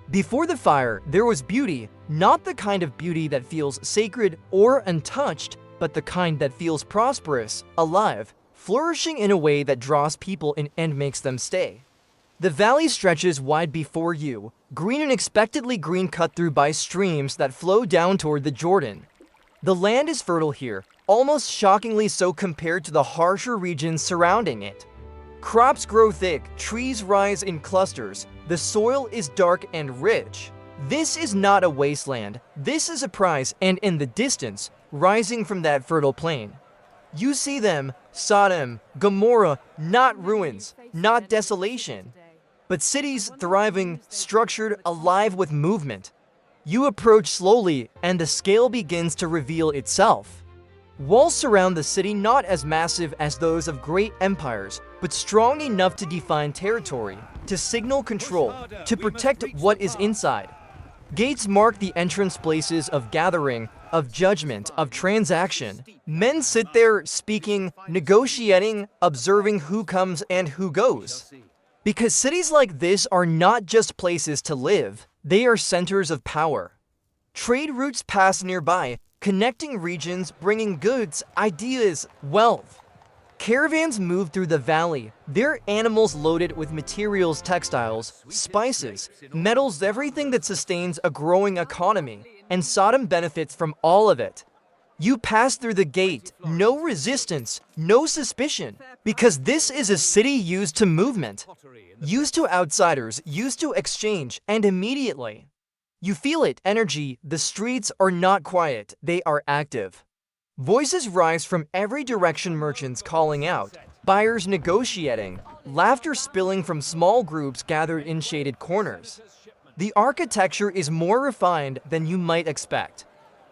Before the fire, there was beauty, not the kind of beauty that feels sacred or untouched, but the kind that feels prosperous, alive, flourishing in a way that draws people in and makes them stay. The valley stretches wide before you, green and unexpectedly green, cut through by streams that flow down toward the Jordan. The land is fertile here, almost shockingly so compared to the harsher regions surrounding it. Crops grow thick, trees rise in clusters, the soil is dark and rich. This is not a wasteland, this is a prize, and in the distance, rising from that fertile plain, you see them, Sodom, Gomorrah, not ruins, not desolation, but cities thriving, structured, alive with movement. You approach slowly, and the scale begins to reveal itself. Walls surround the city, not as massive as those of great empires, but strong enough to define territory, to signal control, to protect what is inside. Gates mark the entrance places of gathering, of judgment, of transaction. Men sit there speaking, negotiating, observing who comes and who goes. Because cities like this are not just places to live, they are centers of power. Trade routes pass nearby, connecting regions, bringing goods, ideas, wealth. Caravans move through the valley, their animals loaded with materials, textiles, spices, metals, everything that sustains a growing economy, and Sodom benefits from all of it. You pass through the gate, no resistance, no suspicion, because this is a city used to movement, used to outsiders, used to exchange, and immediately. You feel it, energy. The streets are not quiet, they are active. Voices rise from every direction, merchants calling out, buyers negotiating, laughter spilling from small groups gathered in shaded corners. The architecture is more refined than you might expect.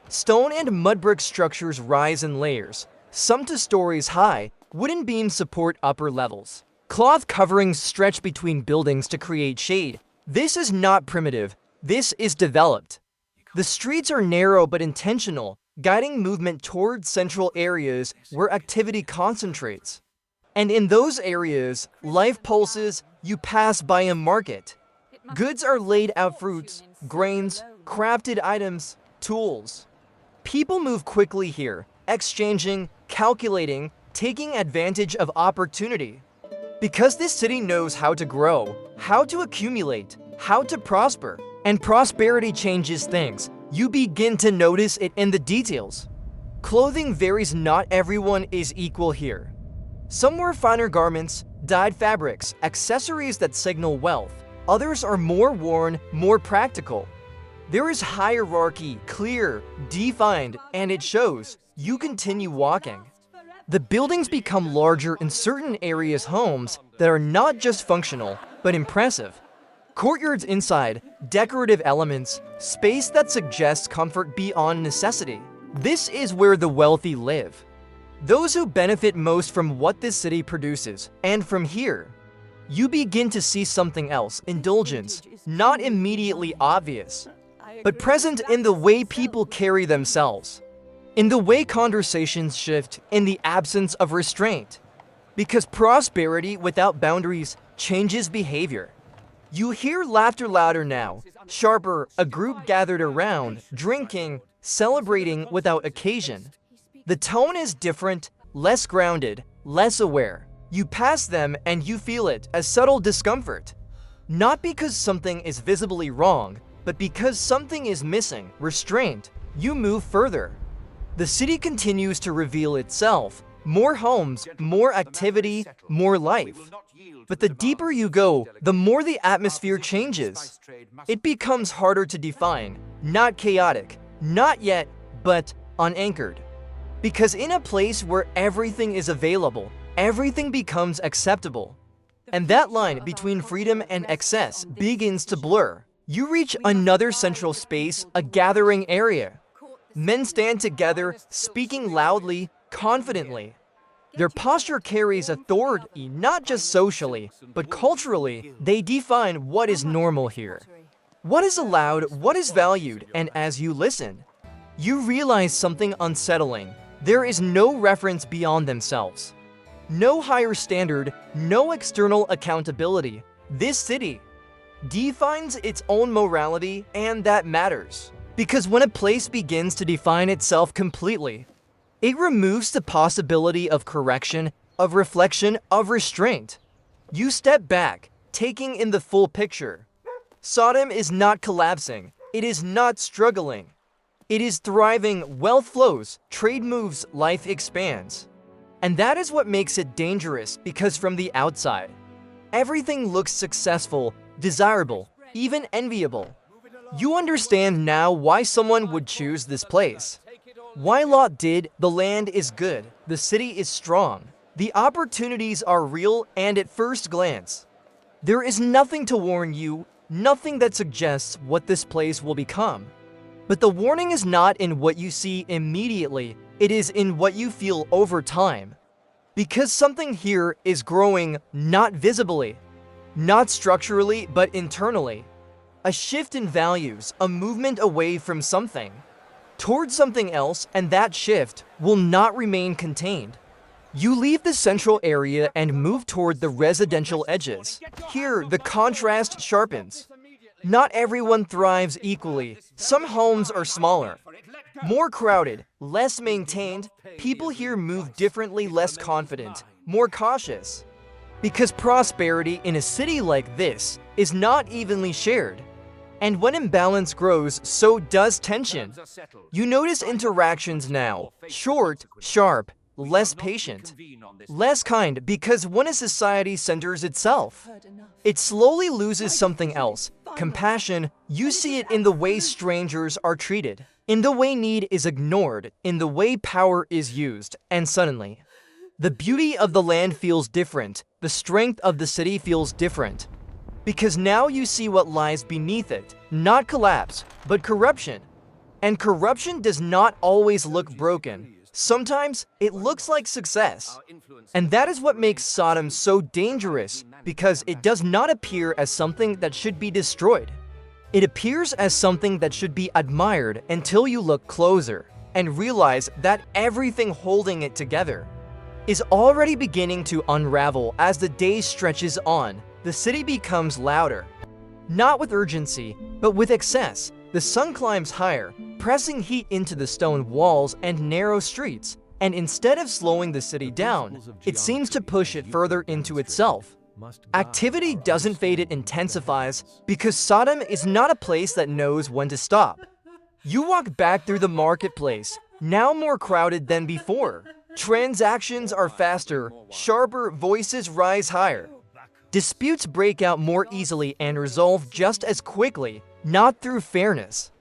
Stone and mud brick structures rise in layers, some 2 stories high. Wooden beams support upper levels. Cloth coverings stretch between buildings to create shade. This is not primitive, this is developed. The streets are narrow but intentional, guiding movement toward central areas where activity concentrates. And in those areas, life pulses. You pass by a market. Goods are laid out, fruits, grains, crafted items, tools. People move quickly here, exchanging, calculating, taking advantage of opportunity. Because this city knows how to grow, how to accumulate, how to prosper, and prosperity changes things. You begin to notice it in the details. Clothing varies, not everyone is equal here. Some wear finer garments, dyed fabrics, accessories that signal wealth. Others are more worn, more practical. There is hierarchy, clear, defined, and it shows. You continue walking. The buildings become larger in certain areas, homes that are not just functional, but impressive. Courtyards inside, decorative elements, space that suggests comfort beyond necessity. This is where the wealthy live. Those who benefit most from what this city produces. And from here, you begin to see something else, indulgence, not immediately obvious, but present in the way people carry themselves, in the way conversations shift, in the absence of restraint. Because prosperity without boundaries changes behavior. You hear laughter louder now, sharper, a group gathered around, drinking, celebrating without occasion. The tone is different, less grounded, less aware. You pass them and you feel it, a subtle discomfort. Not because something is visibly wrong, but because something is missing, restraint. You move further. The city continues to reveal itself. More homes, more activity, more life. But the deeper you go, the more the atmosphere changes. It becomes harder to define, not chaotic, not yet, but unanchored. Because in a place where everything is available, everything becomes acceptable. And that line between freedom and excess begins to blur. You reach another central space, a gathering area. Men stand together, speaking loudly, confidently. Their posture carries authority, not just socially, but culturally. They define what is normal here, what is allowed, what is valued, and as you listen, you realize something unsettling. There is no reference beyond themselves. No higher standard, no external accountability. This city, defines its own morality, and that matters. Because when a place begins to define itself completely, it removes the possibility of correction, of reflection, of restraint. You step back, taking in the full picture. Sodom is not collapsing. It is not struggling. It is thriving, wealth flows, trade moves, life expands. And that is what makes it dangerous, because from the outside, everything looks successful, desirable, even enviable. You understand now why someone would choose this place. Why Lot did. The land is good, the city is strong, the opportunities are real, and at first glance, there is nothing to warn you, nothing that suggests what this place will become. But the warning is not in what you see immediately, it is in what you feel over time. Because something here is growing, not visibly, not structurally, but internally. A shift in values, a movement away from something, towards something else, and that shift will not remain contained. You leave the central area and move toward the residential edges. Here, the contrast sharpens. Not everyone thrives equally. Some homes are smaller, more crowded, less maintained. People here move differently, less confident, more cautious. Because prosperity in a city like this is not evenly shared. And when imbalance grows, so does tension. You notice interactions now, short, sharp, less patient, less kind, because when a society centers itself, it slowly loses something else, compassion. You see it in the way strangers are treated, in the way need is ignored, in the way power is used, and suddenly, the beauty of the land feels different, the strength of the city feels different. Because now you see what lies beneath it, not collapse, but corruption. And corruption does not always look broken. Sometimes it looks like success. And that is what makes Sodom so dangerous, because it does not appear as something that should be destroyed. It appears as something that should be admired until you look closer and realize that everything holding it together is already beginning to unravel as the day stretches on. The city becomes louder, not with urgency, but with excess. The sun climbs higher, pressing heat into the stone walls and narrow streets, and instead of slowing the city down, it seems to push it further into itself. Activity doesn't fade, it intensifies, because Sodom is not a place that knows when to stop. You walk back through the marketplace, now more crowded than before. Transactions are faster, sharper, voices rise higher. Disputes break out more easily and resolve just as quickly, not through fairness,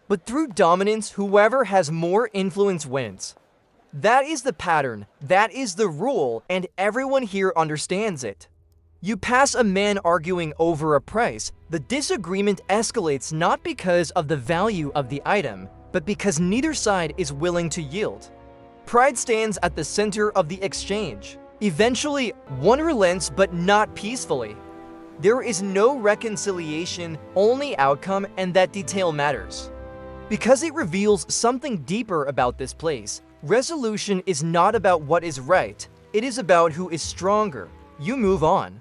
but through dominance. Whoever has more influence wins. That is the pattern, that is the rule, and everyone here understands it. You pass a man arguing over a price. The disagreement escalates not because of the value of the item, but because neither side is willing to yield. Pride stands at the center of the exchange. Eventually, one relents, but not peacefully. There is no reconciliation, only outcome, and that detail matters. Because it reveals something deeper about this place. Resolution is not about what is right, it is about who is stronger. You move on.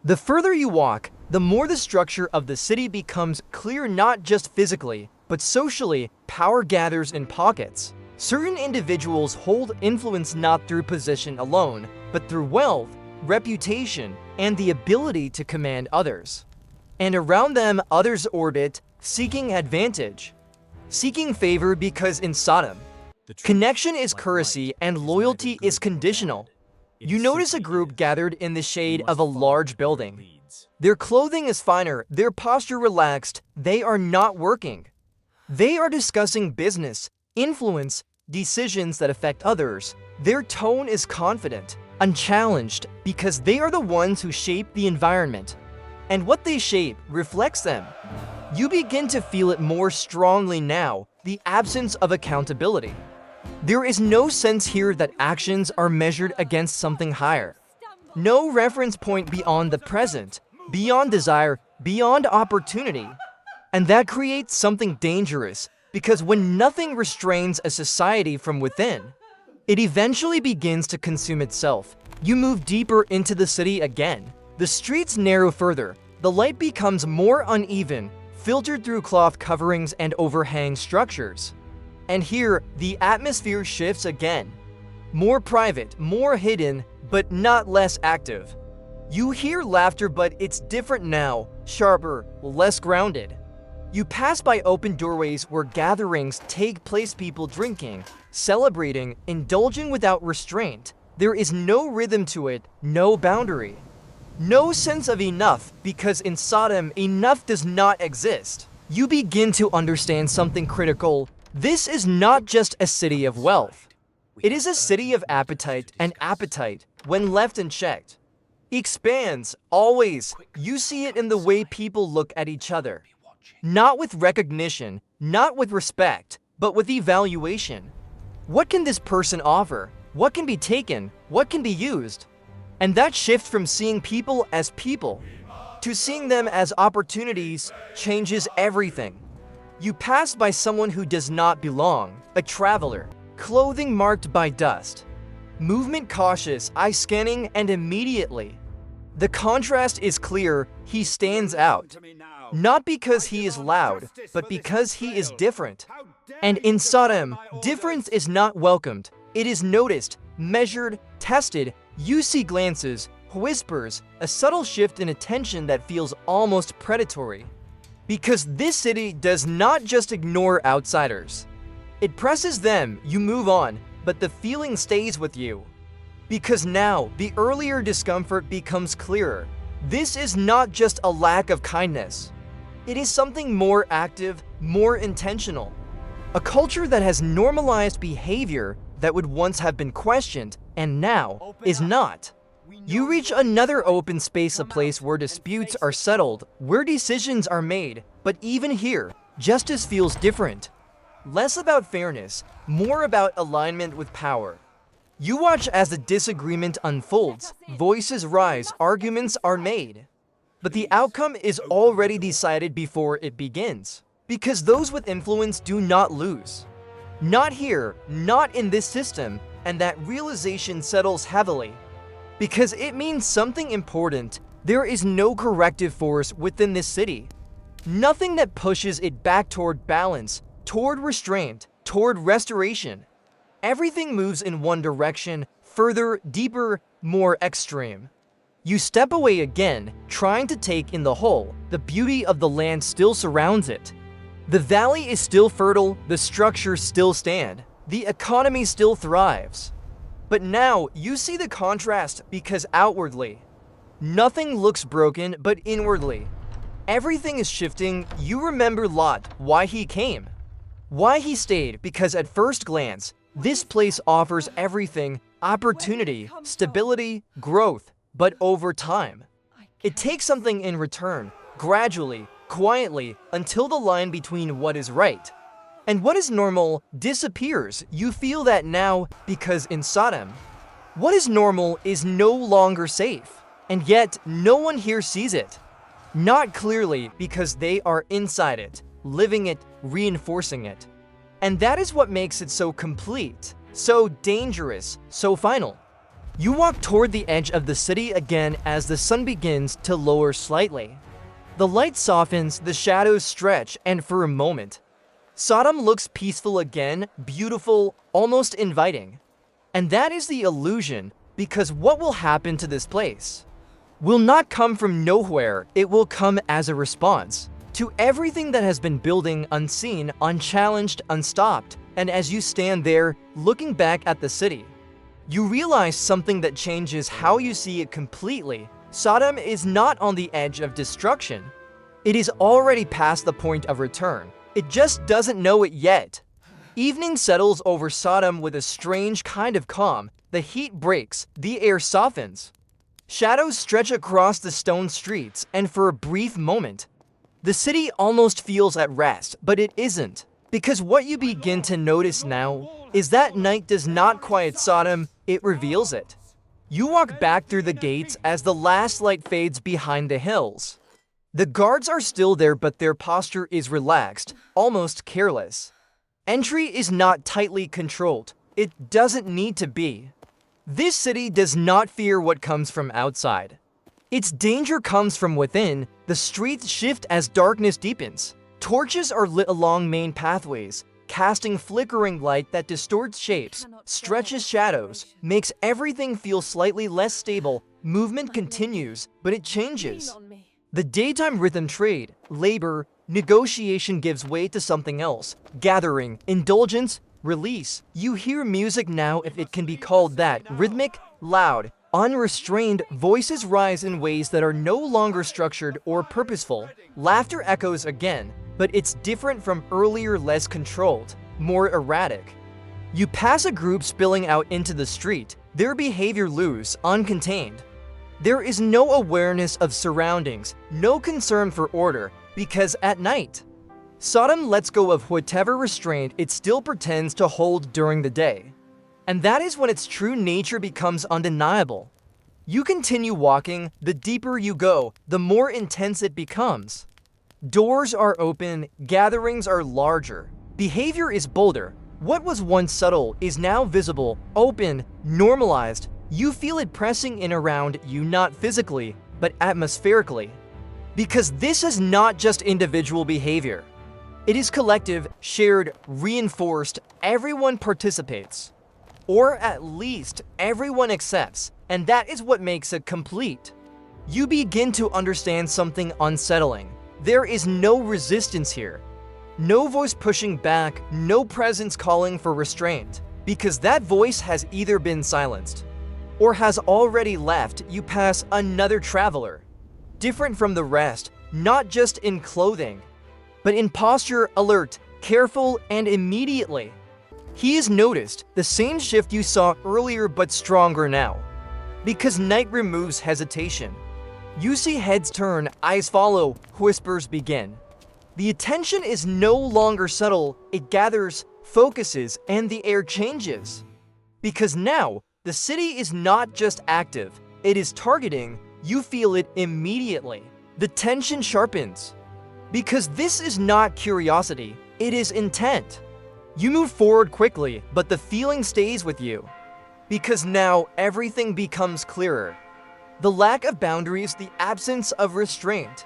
The further you walk, the more the structure of the city becomes clear, not just physically, but socially. Power gathers in pockets. Certain individuals hold influence not through position alone, but through wealth, reputation, and the ability to command others. And around them, others orbit, seeking advantage, seeking favor, because in Sodom, connection is courtesy and loyalty is conditional. You notice a group gathered in the shade of a large building. Their clothing is finer, their posture relaxed. They are not working. They are discussing business, influence, decisions that affect others. Their tone is confident, unchallenged, because they are the ones who shape the environment. And what they shape reflects them. You begin to feel it more strongly now, the absence of accountability. There is no sense here that actions are measured against something higher. No reference point beyond the present, beyond desire, beyond opportunity. And that creates something dangerous, because when nothing restrains a society from within, it eventually begins to consume itself. You move deeper into the city again. The streets narrow further, The light becomes more uneven, filtered through cloth coverings and overhang structures. And here, the atmosphere shifts again. More private, more hidden, but not less active. You hear laughter, but it's different now, sharper, less grounded. You pass by open doorways where gatherings take place, people drinking, celebrating, indulging without restraint. There is no rhythm to it, no boundary. No sense of enough, because in Sodom, enough does not exist. You begin to understand something critical. This is not just a city of wealth. It is a city of appetite, and appetite, when left unchecked, expands, always. You see it in the way people look at each other. Not with recognition, not with respect, but with evaluation. What can this person offer? What can be taken? What can be used? And that shift from seeing people as people to seeing them as opportunities changes everything. You pass by someone who does not belong, a traveler, clothing marked by dust, movement cautious, eye scanning, and immediately, the contrast is clear. He stands out, not because he is loud, but because he is different. And in Sodom, difference is not welcomed. It is noticed, measured, tested. You see glances, whispers, a subtle shift in attention that feels almost predatory. Because this city does not just ignore outsiders. It presses them, you move on, but the feeling stays with you. Because now, the earlier discomfort becomes clearer. This is not just a lack of kindness. It is something more active, more intentional. A culture that has normalized behavior that would once have been questioned and now is not. You reach another open space, a place where disputes are settled, where decisions are made, but even here, justice feels different. Less about fairness, more about alignment with power. You watch as the disagreement unfolds, voices rise, arguments are made. But the outcome is already decided before it begins, because those with influence do not lose. Not here, not in this system, and that realization settles heavily. Because it means something important. There is no corrective force within this city. Nothing that pushes it back toward balance, toward restraint, toward restoration. Everything moves in one direction, further, deeper, more extreme. You step away again, trying to take in the whole. The beauty of the land still surrounds it. The valley is still fertile, the structures still stand, the economy still thrives. But now you see the contrast, because outwardly, nothing looks broken, but inwardly, everything is shifting. You remember Lot, why he came, why he stayed, because at first glance, this place offers everything: opportunity, stability, growth. But over time, it takes something in return, gradually, quietly, until the line between what is right and what is normal disappears. You feel that now, because in Sodom, what is normal is no longer safe, and yet no one here sees it. Not clearly, because they are inside it, living it, reinforcing it. And that is what makes it so complete, so dangerous, so final. You walk toward the edge of the city again as the sun begins to lower slightly. The light softens, the shadows stretch, and for a moment, Sodom looks peaceful again, beautiful, almost inviting. And that is the illusion, because what will happen to this place will not come from nowhere. It will come as a response to everything that has been building, unseen, unchallenged, unstopped. And as you stand there, looking back at the city, you realize something that changes how you see it completely. Sodom is not on the edge of destruction. It is already past the point of return. It just doesn't know it yet. Evening settles over Sodom with a strange kind of calm. The heat breaks, the air softens. Shadows stretch across the stone streets, and for a brief moment, the city almost feels at rest, but it isn't. Because what you begin to notice now is that night does not quiet Sodom, it reveals it. You walk back through the gates as the last light fades behind the hills. The guards are still there, but their posture is relaxed, almost careless. Entry is not tightly controlled. It doesn't need to be. This city does not fear what comes from outside. Its danger comes from within. The streets shift as darkness deepens. Torches are lit along main pathways, casting flickering light that distorts shapes, stretches shadows, makes everything feel slightly less stable. Movement continues, but it changes. The daytime rhythm trade, labor, negotiation gives way to something else. Gathering, indulgence, release. You hear music now, if it can be called that, rhythmic, loud, unrestrained. Voices rise in ways that are no longer structured or purposeful. Laughter echoes again, but it's different from earlier, less controlled, more erratic. You pass a group spilling out into the street, their behavior loose, uncontained. There is no awareness of surroundings, no concern for order, because at night, Sodom lets go of whatever restraint it still pretends to hold during the day. And that is when its true nature becomes undeniable. You continue walking, the deeper you go, the more intense it becomes. Doors are open, gatherings are larger, behavior is bolder. What was once subtle is now visible, open, normalized. You feel it pressing in around you, not physically, but atmospherically. Because this is not just individual behavior. It is collective, shared, reinforced. Everyone participates. Or at least everyone accepts, and that is what makes it complete. You begin to understand something unsettling. There is no resistance here. No voice pushing back, no presence calling for restraint. Because that voice has either been silenced or has already left. You pass another traveler, different from the rest, not just in clothing, but in posture, alert, careful, and immediately. He is noticed, the same shift you saw earlier but stronger now. Because night removes hesitation. You see heads turn, eyes follow, whispers begin. The attention is no longer subtle, it gathers, focuses, and the air changes. Because now, the city is not just active, it is targeting. You feel it immediately. The tension sharpens. Because this is not curiosity, it is intent. You move forward quickly, but the feeling stays with you. Because now everything becomes clearer. The lack of boundaries, the absence of restraint,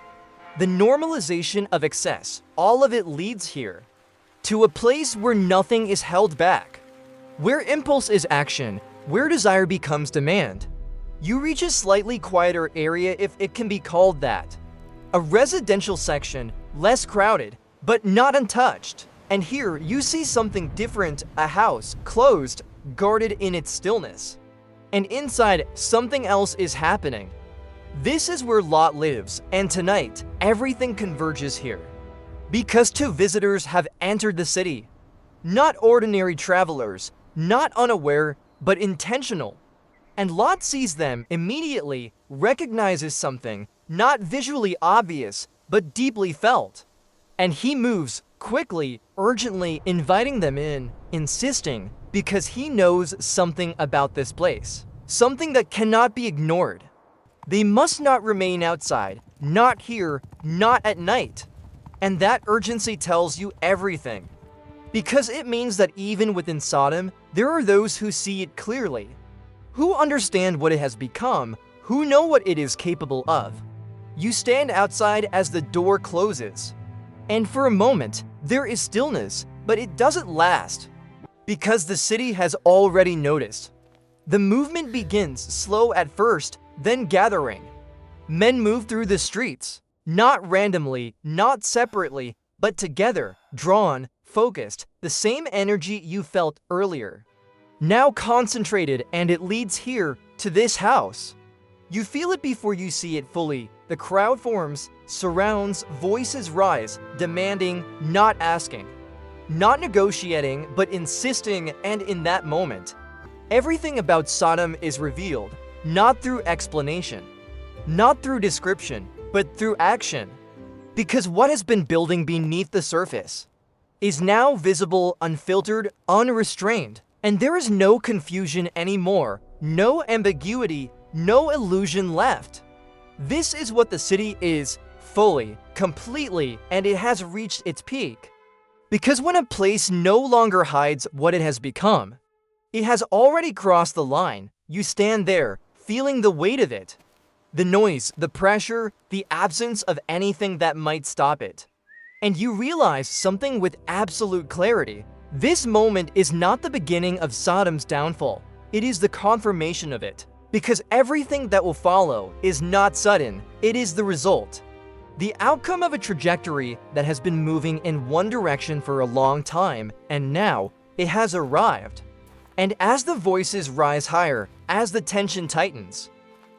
the normalization of excess, all of it leads here. To a place where nothing is held back. Where impulse is action, where desire becomes demand. You reach a slightly quieter area, if it can be called that. A residential section, less crowded, but not untouched. And here you see something different, a house, closed, guarded in its stillness. And inside, something else is happening. This is where Lot lives, and tonight, everything converges here. Because two visitors have entered the city. Not ordinary travelers, not unaware, but intentional. And Lot sees them immediately, recognizes something, not visually obvious, but deeply felt. And he moves quickly, urgently, inviting them in, insisting, because he knows something about this place. Something that cannot be ignored. They must not remain outside, not here, not at night. And that urgency tells you everything. Because it means that even within Sodom, there are those who see it clearly, who understand what it has become, who know what it is capable of. You stand outside as the door closes. And for a moment, there is stillness, but it doesn't last. Because the city has already noticed. The movement begins, slow at first, then gathering. Men move through the streets, not randomly, not separately, but together, drawn, focused, the same energy you felt earlier. Now concentrated, and it leads here, to this house. You feel it before you see it fully. The crowd forms, surrounds, voices rise, demanding, not asking. Not negotiating, but insisting, and in that moment, everything about Sodom is revealed, not through explanation, not through description, but through action. Because what has been building beneath the surface is now visible, unfiltered, unrestrained. And there is no confusion anymore, no ambiguity, no illusion left. This is what the city is, fully, completely, and it has reached its peak. Because when a place no longer hides what it has become, it has already crossed the line. You stand there, feeling the weight of it. The noise, the pressure, the absence of anything that might stop it. And you realize something with absolute clarity. This moment is not the beginning of Sodom's downfall. It is the confirmation of it. Because everything that will follow is not sudden, it is the result. The outcome of a trajectory that has been moving in one direction for a long time, and now it has arrived. And as the voices rise higher, as the tension tightens,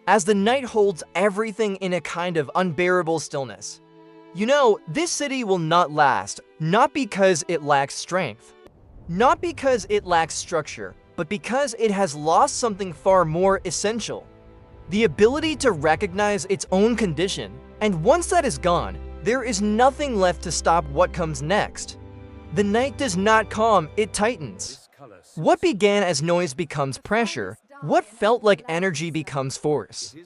as the night holds everything in a kind of unbearable stillness, you know, this city will not last, not because it lacks strength, not because it lacks structure, but because it has lost something far more essential: the ability to recognize its own condition. And once that is gone, there is nothing left to stop what comes next. The night does not calm, it tightens. What began as noise becomes pressure. What felt like energy becomes force.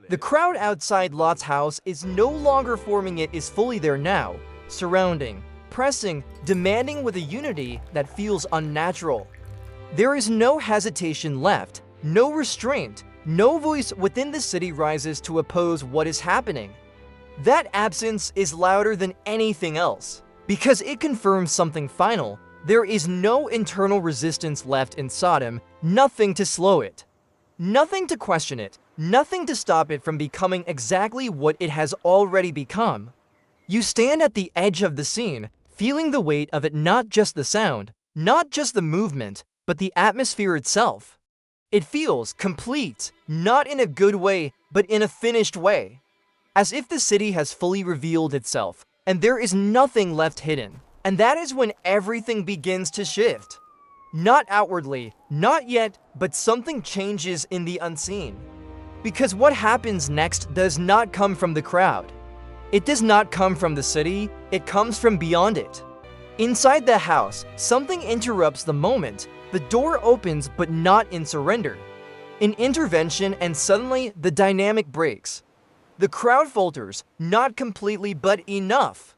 The crowd outside Lot's house is no longer forming, it is fully there now, surrounding, pressing, demanding with a unity that feels unnatural. There is no hesitation left, no restraint, no voice within the city rises to oppose what is happening. That absence is louder than anything else, because it confirms something final. There is no internal resistance left in Sodom, nothing to slow it, nothing to question it, nothing to stop it from becoming exactly what it has already become. You stand at the edge of the scene, feeling the weight of it, not just the sound, not just the movement, but the atmosphere itself. It feels complete, not in a good way, but in a finished way. As if the city has fully revealed itself, and there is nothing left hidden. And that is when everything begins to shift. Not outwardly, not yet, but something changes in the unseen. Because what happens next does not come from the crowd. It does not come from the city, it comes from beyond it. Inside the house, something interrupts the moment. The door opens, but not in surrender. An intervention, and suddenly the dynamic breaks. The crowd falters, not completely, but enough.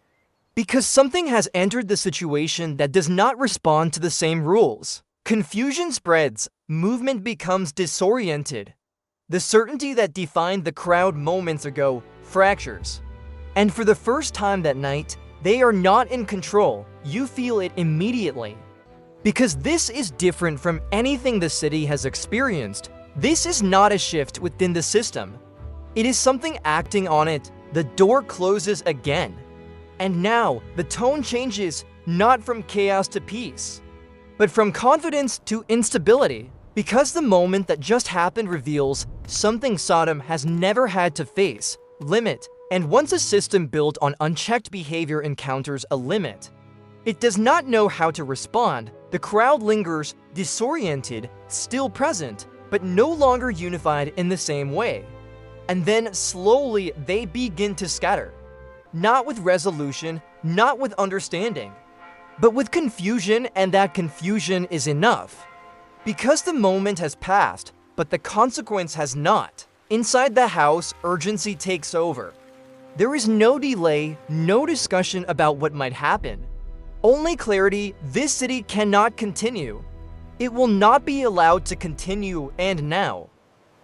Because something has entered the situation that does not respond to the same rules. Confusion spreads, movement becomes disoriented. The certainty that defined the crowd moments ago fractures. And for the first time that night, they are not in control. You feel it immediately. Because this is different from anything the city has experienced. This is not a shift within the system. It is something acting on it. The door closes again. And now, the tone changes, not from chaos to peace, but from confidence to instability. Because the moment that just happened reveals something Sodom has never had to face, limit. And once a system built on unchecked behavior encounters a limit, it does not know how to respond. The crowd lingers, disoriented, still present, but no longer unified in the same way. And then slowly they begin to scatter. Not with resolution, not with understanding, but with confusion, and that confusion is enough. Because the moment has passed, but the consequence has not. Inside the house, urgency takes over. There is no delay, no discussion about what might happen. Only clarity: this city cannot continue. It will not be allowed to continue, and now.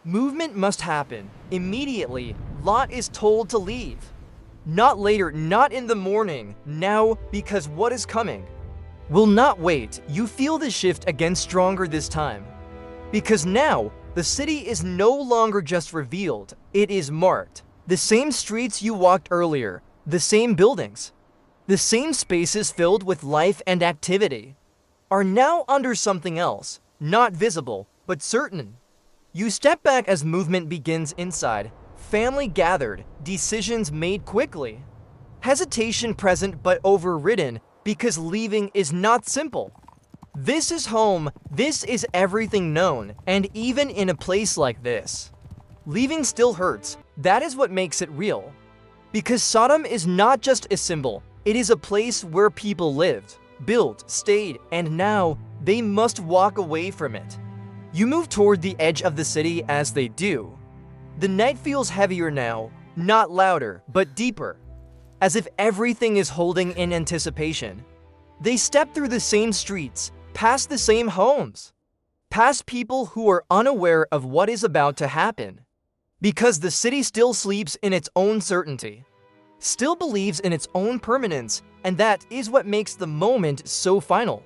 Movement must happen. Immediately, Lot is told to leave. Not later, not in the morning, now, because what is coming will not wait. You feel the shift again, stronger this time. Because now, the city is no longer just revealed, it is marked. The same streets you walked earlier, the same buildings, the same spaces filled with life and activity, are now under something else, not visible, but certain. You step back as movement begins inside. Family gathered, decisions made quickly. Hesitation present but overridden, because leaving is not simple. This is home, this is everything known, and even in a place like this, leaving still hurts. That is what makes it real. Because Sodom is not just a symbol, it is a place where people lived, built, stayed, and now they must walk away from it. You move toward the edge of the city as they do. The night feels heavier now, not louder, but deeper, as if everything is holding in anticipation. They step through the same streets, past the same homes, past people who are unaware of what is about to happen. Because the city still sleeps in its own certainty, still believes in its own permanence, and that is what makes the moment so final.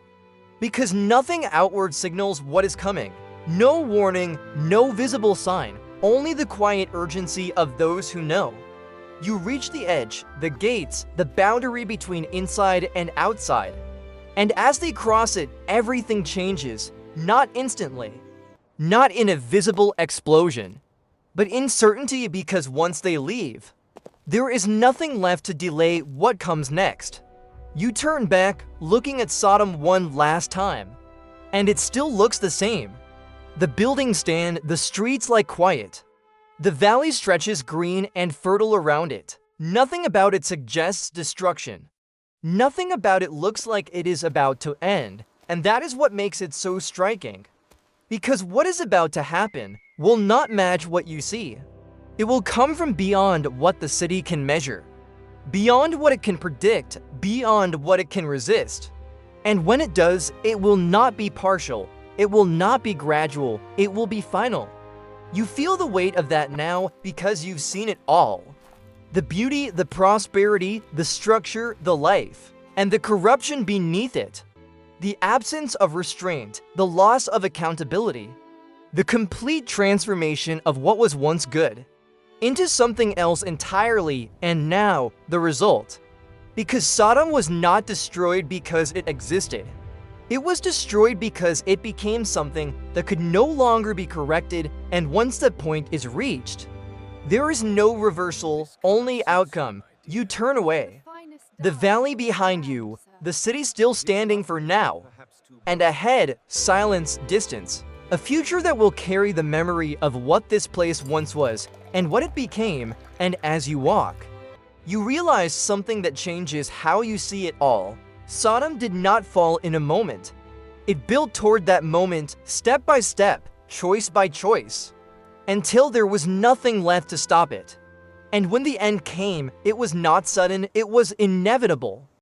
Because nothing outward signals what is coming. No warning, no visible sign, only the quiet urgency of those who know. You reach the edge, the gates, the boundary between inside and outside. And as they cross it, everything changes, not instantly, not in a visible explosion, but in certainty, because once they leave, there is nothing left to delay what comes next. You turn back, looking at Sodom one last time, and it still looks the same. The buildings stand, the streets lie quiet. The valley stretches green and fertile around it. Nothing about it suggests destruction. Nothing about it looks like it is about to end, and that is what makes it so striking. Because what is about to happen will not match what you see. It will come from beyond what the city can measure, beyond what it can predict, beyond what it can resist. And when it does, it will not be partial, it will not be gradual, it will be final. You feel the weight of that now because you've seen it all. The beauty, the prosperity, the structure, the life, and the corruption beneath it. The absence of restraint, the loss of accountability. The complete transformation of what was once good into something else entirely, and now the result. Because Sodom was not destroyed because it existed. It was destroyed because it became something that could no longer be corrected, and once that point is reached, there is no reversal, only outcome. You turn away. The valley behind you, the city still standing for now, and ahead, silence, distance. A future that will carry the memory of what this place once was, and what it became, and as you walk, you realize something that changes how you see it all. Sodom did not fall in a moment. It built toward that moment, step by step, choice by choice, until there was nothing left to stop it. And when the end came, it was not sudden, it was inevitable.